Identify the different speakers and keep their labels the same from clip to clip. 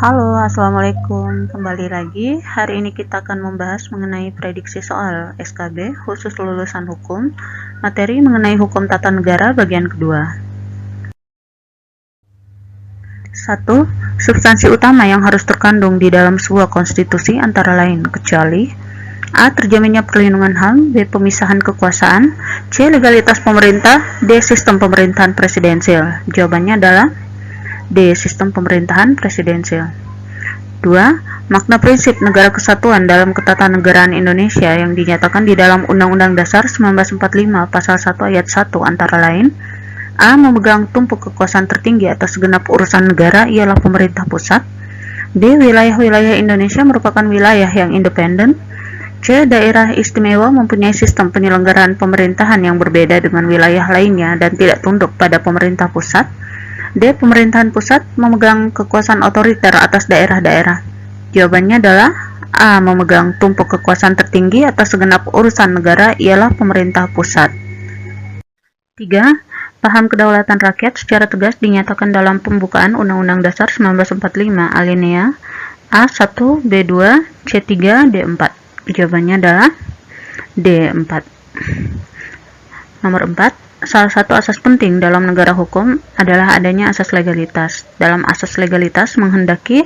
Speaker 1: Halo, assalamualaikum. Kembali lagi. Hari ini kita akan membahas mengenai prediksi soal SKB khusus lulusan hukum, materi mengenai hukum tata negara bagian kedua. 1. Substansi utama yang harus terkandung di dalam sebuah konstitusi antara lain kecuali A. Terjaminnya perlindungan HAM, B. Pemisahan kekuasaan, C. Legalitas pemerintah, D. Sistem pemerintahan presidensial. Jawabannya adalah D. Sistem pemerintahan presidensial. 2. Makna prinsip negara kesatuan dalam ketatanegaraan Indonesia yang dinyatakan di dalam Undang-Undang Dasar 1945 Pasal 1 Ayat 1 antara lain A. Memegang tumpuk kekuasaan tertinggi atas segenap urusan negara ialah pemerintah pusat. B. Wilayah-wilayah Indonesia merupakan wilayah yang independen. C. Daerah istimewa mempunyai sistem penyelenggaraan pemerintahan yang berbeda dengan wilayah lainnya dan tidak tunduk pada pemerintah pusat. D. Pemerintahan pusat memegang kekuasaan otoriter atas daerah-daerah. Jawabannya adalah A. Memegang tumpuk kekuasaan tertinggi atas segenap urusan negara ialah pemerintah pusat. 3. Paham kedaulatan rakyat secara tegas dinyatakan dalam pembukaan Undang-Undang Dasar 1945 alinea A1, B2, C3, D4. Jawabannya adalah D4. Nomor 4. Salah satu asas penting dalam negara hukum adalah adanya asas legalitas. Dalam asas legalitas menghendaki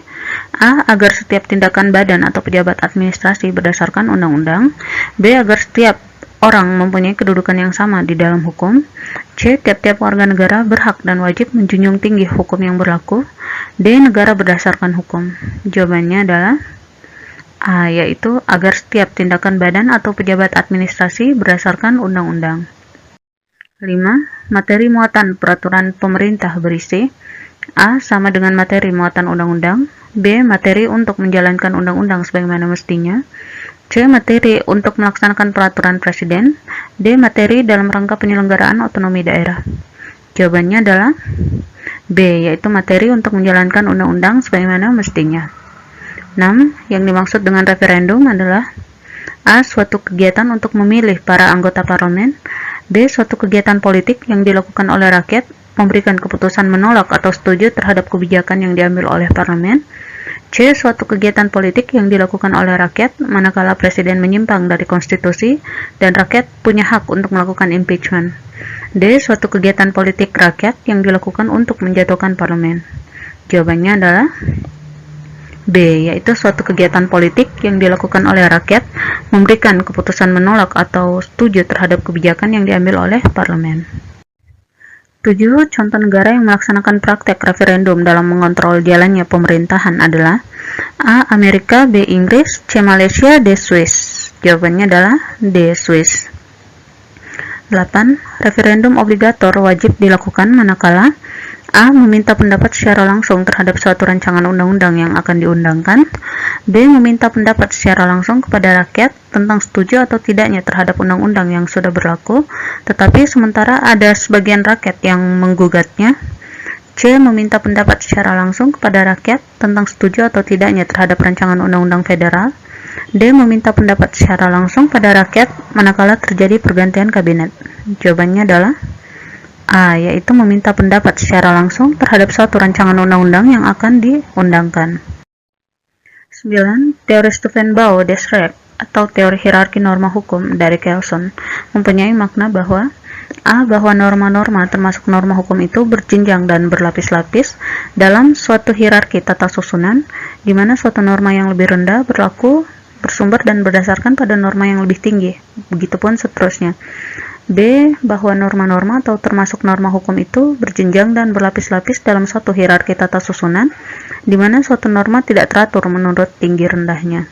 Speaker 1: A. Agar setiap tindakan badan atau pejabat administrasi berdasarkan undang-undang. B. Agar setiap orang mempunyai kedudukan yang sama di dalam hukum. C. Tiap-tiap warga negara berhak dan wajib menjunjung tinggi hukum yang berlaku. D. Negara berdasarkan hukum. Jawabannya adalah A. Yaitu agar setiap tindakan badan atau pejabat administrasi berdasarkan undang-undang. 5. Materi muatan peraturan pemerintah berisi A. Sama dengan materi muatan undang-undang. B. Materi untuk menjalankan undang-undang sebagaimana mestinya. C. Materi untuk melaksanakan peraturan presiden. D. Materi dalam rangka penyelenggaraan otonomi daerah. Jawabannya adalah B. Yaitu materi untuk menjalankan undang-undang sebagaimana mestinya. 6. Yang dimaksud dengan referendum adalah A. Suatu kegiatan untuk memilih para anggota parlemen. B. Suatu kegiatan politik yang dilakukan oleh rakyat memberikan keputusan menolak atau setuju terhadap kebijakan yang diambil oleh parlemen. C. Suatu kegiatan politik yang dilakukan oleh rakyat manakala presiden menyimpang dari konstitusi dan rakyat punya hak untuk melakukan impeachment. D. Suatu kegiatan politik rakyat yang dilakukan untuk menjatuhkan parlemen. Jawabannya adalah B. Yaitu suatu kegiatan politik yang dilakukan oleh rakyat memberikan keputusan menolak atau setuju terhadap kebijakan yang diambil oleh parlemen. 7. Contoh negara yang melaksanakan praktek referendum dalam mengontrol jalannya pemerintahan adalah A. Amerika, B. Inggris, C. Malaysia, D. Swiss. Jawabannya adalah D. Swiss. 8. Referendum obligator wajib dilakukan manakala A. Meminta pendapat secara langsung terhadap suatu rancangan undang-undang yang akan diundangkan. B. Meminta pendapat secara langsung kepada rakyat tentang setuju atau tidaknya terhadap undang-undang yang sudah berlaku, tetapi sementara ada sebagian rakyat yang menggugatnya. C. Meminta pendapat secara langsung kepada rakyat tentang setuju atau tidaknya terhadap rancangan undang-undang federal. D. Meminta pendapat secara langsung pada rakyat manakala terjadi pergantian kabinet. Jawabannya adalah A. Yaitu meminta pendapat secara langsung terhadap suatu rancangan undang-undang yang akan diundangkan. 9. Teori Steuvenbau-Desrecht atau teori hierarki norma hukum dari Kelson mempunyai makna bahwa A. Bahwa norma-norma termasuk norma hukum itu berjenjang dan berlapis-lapis dalam suatu hierarki tata susunan, di mana suatu norma yang lebih rendah berlaku, bersumber dan berdasarkan pada norma yang lebih tinggi, begitupun seterusnya. B. Bahwa norma-norma atau termasuk norma hukum itu berjenjang dan berlapis-lapis dalam suatu hierarki tata susunan, di mana suatu norma tidak teratur menurut tinggi rendahnya.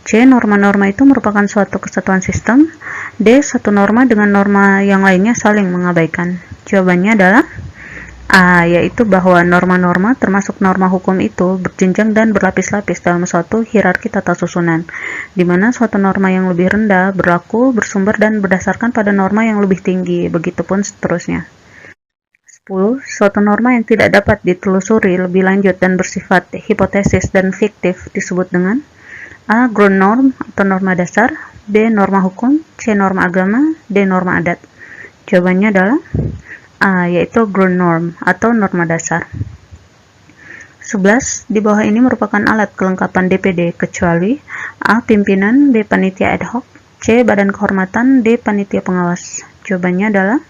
Speaker 1: C. Norma-norma itu merupakan suatu kesatuan sistem. D. Satu norma dengan norma yang lainnya saling mengabaikan. Jawabannya adalah A. Yaitu bahwa norma-norma termasuk norma hukum itu berjenjang dan berlapis-lapis dalam suatu hierarki tata susunan, di mana suatu norma yang lebih rendah berlaku, bersumber dan berdasarkan pada norma yang lebih tinggi, begitupun seterusnya. 10. Suatu norma yang tidak dapat ditelusuri lebih lanjut dan bersifat hipotesis dan fiktif disebut dengan A. Ground norm atau norma dasar, B. Norma hukum, C. Norma agama, D. Norma adat. Jawabannya adalah A. Yaitu ground norm atau norma dasar. 11. Di bawah ini merupakan alat kelengkapan DPD kecuali A. Pimpinan, B. Panitia ad hoc, C. Badan kehormatan, D. Panitia pengawas. Jawabannya adalah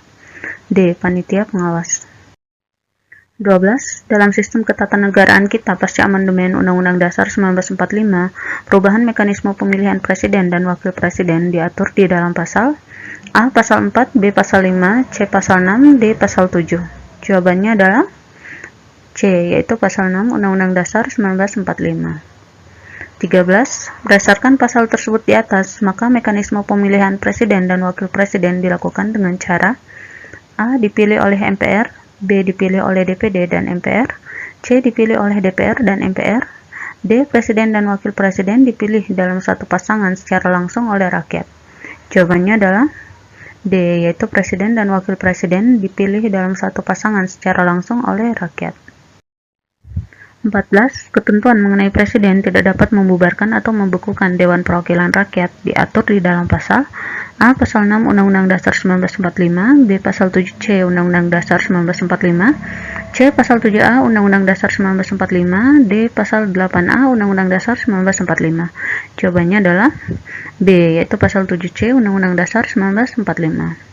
Speaker 1: D. Panitia pengawas. 12. Dalam sistem ketatanegaraan kita pasca amandemen Undang-Undang Dasar 1945, perubahan mekanisme pemilihan presiden dan wakil presiden diatur di dalam pasal A. Pasal 4, B. Pasal 5, C. Pasal 6, D. Pasal 7. Jawabannya adalah C, yaitu Pasal 6 Undang-Undang Dasar 1945. 13. Berdasarkan pasal tersebut di atas, maka mekanisme pemilihan presiden dan wakil presiden dilakukan dengan cara A. Dipilih oleh MPR, B. Dipilih oleh DPD dan MPR, C. Dipilih oleh DPR dan MPR, D. Presiden dan wakil presiden dipilih dalam satu pasangan secara langsung oleh rakyat. Jawabannya adalah D, yaitu presiden dan wakil presiden dipilih dalam satu pasangan secara langsung oleh rakyat. 14. Ketentuan mengenai presiden tidak dapat membubarkan atau membekukan Dewan Perwakilan Rakyat diatur di dalam pasal A. Pasal 6 Undang-Undang Dasar 1945, B. Pasal 7C Undang-Undang Dasar 1945, C. Pasal 7A Undang-Undang Dasar 1945, D. Pasal 8A Undang-Undang Dasar 1945. Jawabannya adalah B, yaitu Pasal 7C Undang-Undang Dasar 1945.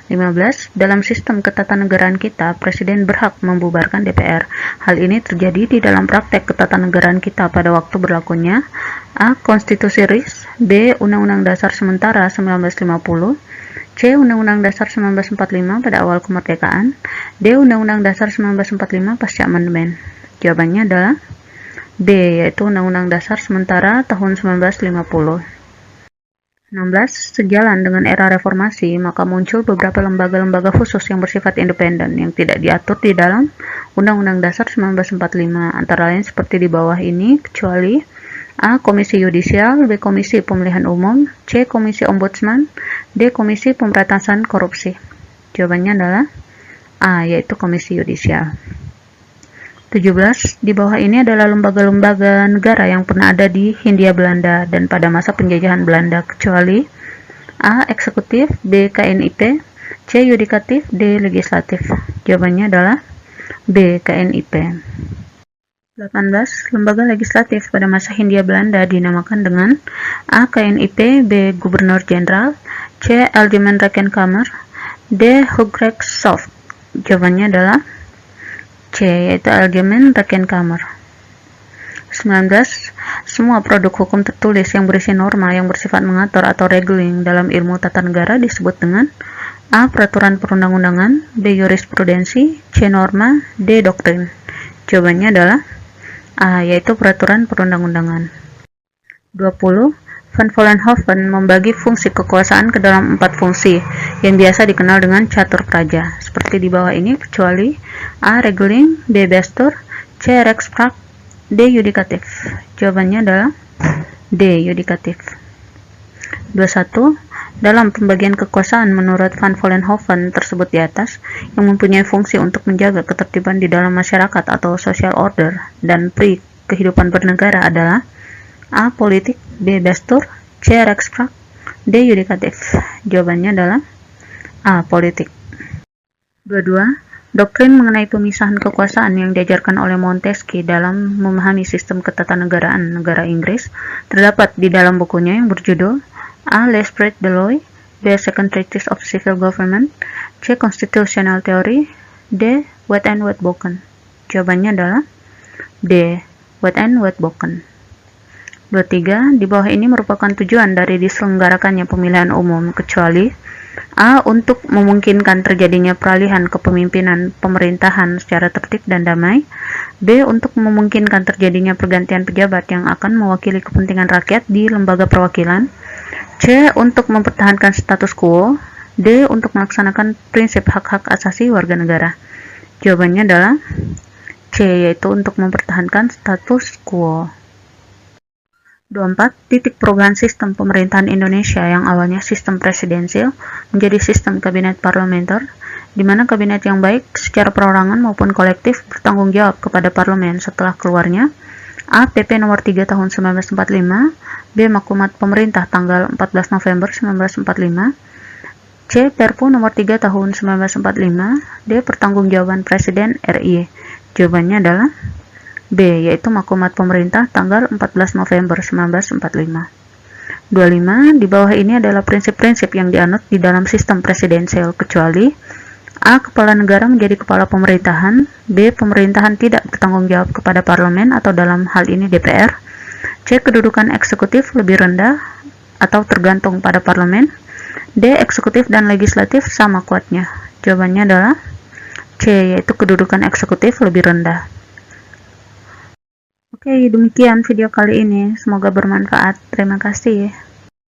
Speaker 1: 15. Dalam sistem ketatanegaraan kita, Presiden berhak membubarkan DPR. Hal ini terjadi di dalam praktek ketatanegaraan kita pada waktu berlakunya A. Konstitusi RIS, B. Undang-Undang Dasar Sementara 1950, C. Undang-Undang Dasar 1945 pada awal kemerdekaan, D. Undang-Undang Dasar 1945 pasca amandemen. Jawabannya adalah B, yaitu Undang-Undang Dasar Sementara tahun 1950. 16. Sejalan dengan era reformasi, maka muncul beberapa lembaga-lembaga khusus yang bersifat independen yang tidak diatur di dalam Undang-Undang Dasar 1945, antara lain seperti di bawah ini, kecuali A. Komisi Yudisial, B. Komisi Pemilihan Umum, C. Komisi Ombudsman, D. Komisi Pemberantasan Korupsi. Jawabannya adalah A, yaitu Komisi Yudisial. 17. Di bawah ini adalah lembaga-lembaga negara yang pernah ada di Hindia Belanda dan pada masa penjajahan Belanda, kecuali A. Eksekutif, B. KNIP, C. Yudikatif, D. Legislatif. Jawabannya adalah B. KNIP. 18. Lembaga legislatif pada masa Hindia Belanda dinamakan dengan A. KNIP, B. Gubernur Jenderal, C. Algemene Rekenkamer, D. Hooggerechtshof. Jawabannya adalah C, yaitu Algemene Rekenkamer. 19. Semua produk hukum tertulis yang berisi norma yang bersifat mengatur atau reguling dalam ilmu tata negara disebut dengan A. Peraturan perundang-undangan, B. Jurisprudensi, C. Norma, D. Doktrin. Jawabannya adalah A, yaitu peraturan perundang-undangan. 20. Van Vollenhoven membagi fungsi kekuasaan ke dalam 4 fungsi yang biasa dikenal dengan catur praja, seperti di bawah ini, kecuali A. Reguling, B. Bestuur, C. Rechtspraak, D. Yudikatif. Jawabannya adalah D. Yudikatif. 21. Dalam pembagian kekuasaan menurut Van Vollenhoven tersebut di atas, yang mempunyai fungsi untuk menjaga ketertiban di dalam masyarakat atau social order dan kehidupan bernegara adalah A. Politik, B. Bestuur, C. Rechtspraak, D. Yudikatif. Jawabannya adalah A. Politik. 22. Doktrin mengenai pemisahan kekuasaan yang diajarkan oleh Montesquieu dalam memahami sistem ketatanegaraan negara Inggris terdapat di dalam bukunya yang berjudul A. L'Esprit de Loi, B. Second Treatise of Civil Government, C. Constitutional Theory, D. Wet and Wetboken. Jawabannya adalah D. Wet and Wetboken. 23. Di bawah ini merupakan tujuan dari diselenggarakannya pemilihan umum, kecuali A. Untuk memungkinkan terjadinya peralihan kepemimpinan pemerintahan secara tertib dan damai, B. Untuk memungkinkan terjadinya pergantian pejabat yang akan mewakili kepentingan rakyat di lembaga perwakilan, C. Untuk mempertahankan status quo, D. Untuk melaksanakan prinsip hak-hak asasi warga negara. Jawabannya adalah C, yaitu untuk mempertahankan status quo. 24. Titik perubahan sistem pemerintahan Indonesia yang awalnya sistem presidensial menjadi sistem kabinet parlementer, di mana kabinet yang baik secara perorangan maupun kolektif bertanggung jawab kepada parlemen setelah keluarnya A. PP nomor 3 tahun 1945, B. Maklumat pemerintah tanggal 14 November 1945, C. Perpu nomor 3 tahun 1945, D. Pertanggungjawaban Presiden RI. Jawabannya adalah B. Yaitu maklumat pemerintah tanggal 14 November 1945. 25. Di bawah ini adalah prinsip-prinsip yang dianut di dalam sistem presidensial kecuali A. Kepala negara menjadi kepala pemerintahan. B. Pemerintahan tidak bertanggung jawab kepada parlemen atau dalam hal ini DPR. C. Kedudukan eksekutif lebih rendah atau tergantung pada parlemen. D. Eksekutif dan legislatif sama kuatnya. Jawabannya adalah C, yaitu kedudukan eksekutif lebih rendah. Oke, demikian video kali ini. Semoga bermanfaat. Terima kasih.